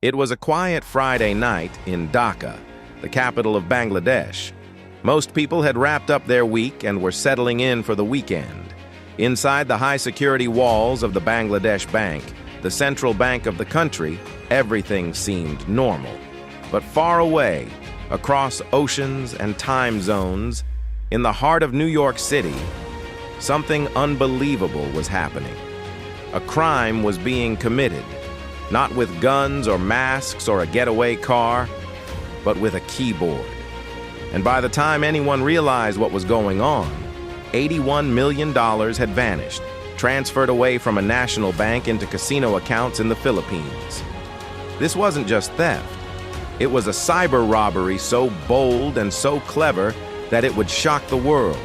It was a quiet Friday night in Dhaka, the capital of Bangladesh. Most people had wrapped up their week and were settling in for the weekend. Inside the high-security walls of the Bangladesh Bank, the central bank of the country, everything seemed normal. But far away, across oceans and time zones, in the heart of New York City, something unbelievable was happening. A crime was being committed, not with guns or masks or a getaway car, but with a keyboard. And by the time anyone realized what was going on, $81 million had vanished, transferred away from a national bank into casino accounts in the Philippines. This wasn't just theft. It was a cyber robbery so bold and so clever that it would shock the world.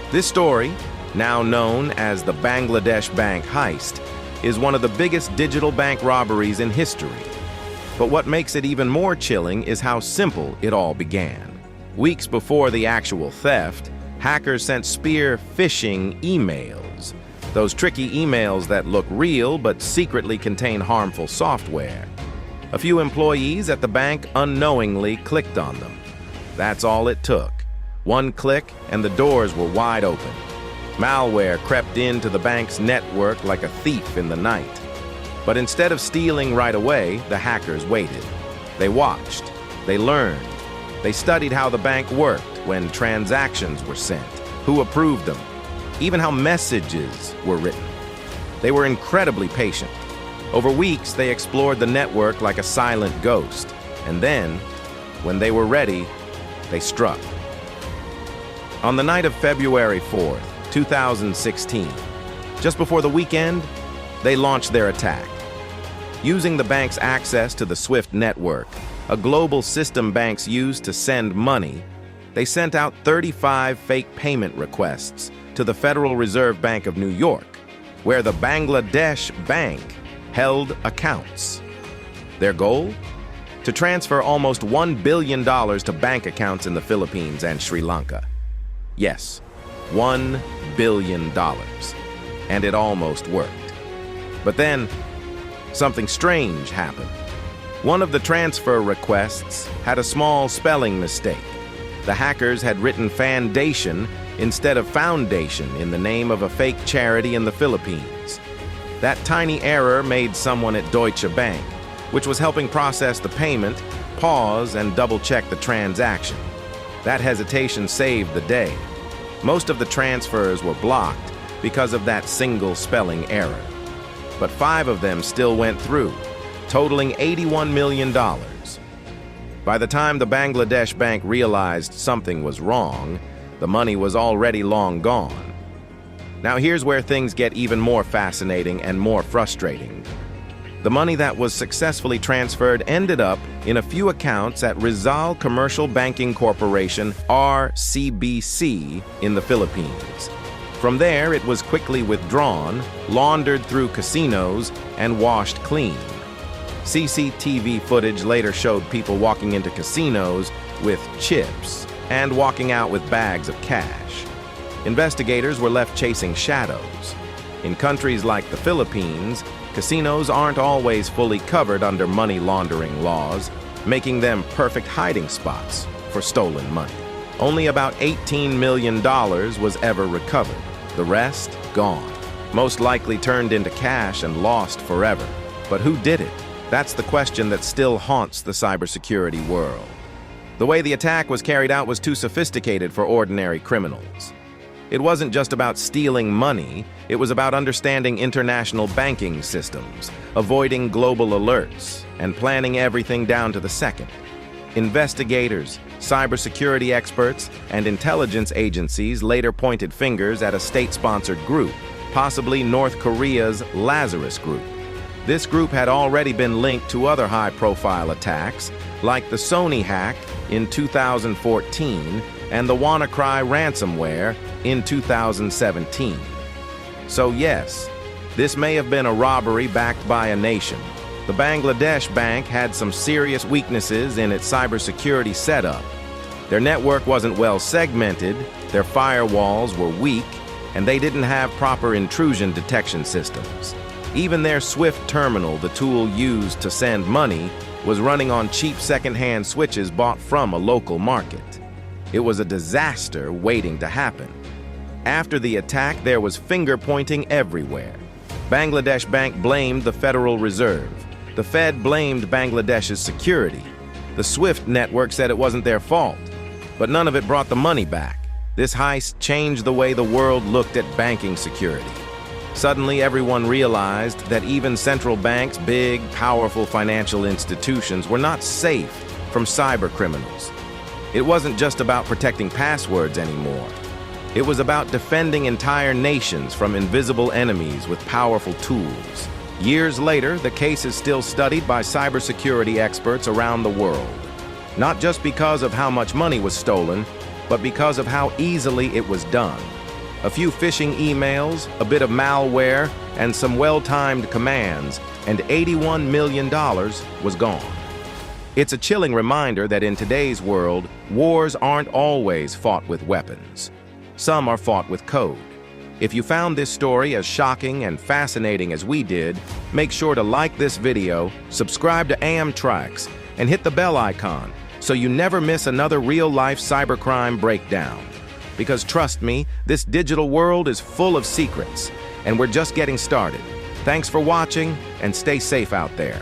This story, now known as the Bangladesh Bank Heist, is one of the biggest digital bank robberies in history. But what makes it even more chilling is how simple it all began. Weeks before the actual theft, hackers sent spear phishing emails. Those tricky emails that look real but secretly contain harmful software. A few employees at the bank unknowingly clicked on them. That's all it took. One click and the doors were wide open. Malware crept into the bank's network like a thief in the night. But instead of stealing right away, the hackers waited. They watched. They learned. They studied how the bank worked when transactions were sent, who approved them, even how messages were written. They were incredibly patient. Over weeks, they explored the network like a silent ghost. And then, when they were ready, they struck. On the night of February 4th, 2016, just before the weekend, they launched their attack. Using the bank's access to the SWIFT network, a global system banks use to send money, they sent out 35 fake payment requests to the Federal Reserve Bank of New York, where the Bangladesh Bank held accounts. Their goal? To transfer almost $1 billion to bank accounts in the Philippines and Sri Lanka. Yes, $1 billion. And it almost worked. But then, something strange happened. One of the transfer requests had a small spelling mistake. The hackers had written Foundation instead of Foundation in the name of a fake charity in the Philippines. That tiny error made someone at Deutsche Bank, which was helping process the payment, pause and double-check the transaction. That hesitation saved the day. Most of the transfers were blocked because of that single spelling error. But 5 of them still went through, totaling $81 million. By the time the Bangladesh Bank realized something was wrong, the money was already long gone. Now here's where things get even more fascinating and more frustrating. The money that was successfully transferred ended up in a few accounts at Rizal Commercial Banking Corporation, RCBC, in the Philippines. From there, it was quickly withdrawn, laundered through casinos, and washed clean. CCTV footage later showed people walking into casinos with chips and walking out with bags of cash. Investigators were left chasing shadows. In countries like the Philippines, casinos aren't always fully covered under money laundering laws, making them perfect hiding spots for stolen money. Only about $18 million was ever recovered. The rest, gone. Most likely turned into cash and lost forever. But who did it? That's the question that still haunts the cybersecurity world. The way the attack was carried out was too sophisticated for ordinary criminals. It wasn't just about stealing money, it was about understanding international banking systems, avoiding global alerts, and planning everything down to the second. Investigators, cybersecurity experts, and intelligence agencies later pointed fingers at a state-sponsored group, possibly North Korea's Lazarus Group. This group had already been linked to other high-profile attacks, like the Sony hack in 2014 and the WannaCry ransomware in 2017. So yes, this may have been a robbery backed by a nation. The Bangladesh Bank had some serious weaknesses in its cybersecurity setup. Their network wasn't well segmented, their firewalls were weak, and they didn't have proper intrusion detection systems. Even their Swift terminal, the tool used to send money, was running on cheap second-hand switches bought from a local market. It was a disaster waiting to happen. After the attack, there was finger-pointing everywhere. Bangladesh Bank blamed the Federal Reserve. The Fed blamed Bangladesh's security. The Swift network said it wasn't their fault. But none of it brought the money back. This heist changed the way the world looked at banking security. Suddenly, everyone realized that even central banks, big, powerful financial institutions, were not safe from cyber criminals. It wasn't just about protecting passwords anymore. It was about defending entire nations from invisible enemies with powerful tools. Years later, the case is still studied by cybersecurity experts around the world. Not just because of how much money was stolen, but because of how easily it was done. A few phishing emails, a bit of malware, and some well-timed commands, and $81 million was gone. It's a chilling reminder that in today's world, wars aren't always fought with weapons. Some are fought with code. If you found this story as shocking and fascinating as we did, make sure to like this video, subscribe to AM Tracks, and hit the bell icon so you never miss another real-life cybercrime breakdown. Because trust me, this digital world is full of secrets, and we're just getting started. Thanks for watching, and stay safe out there.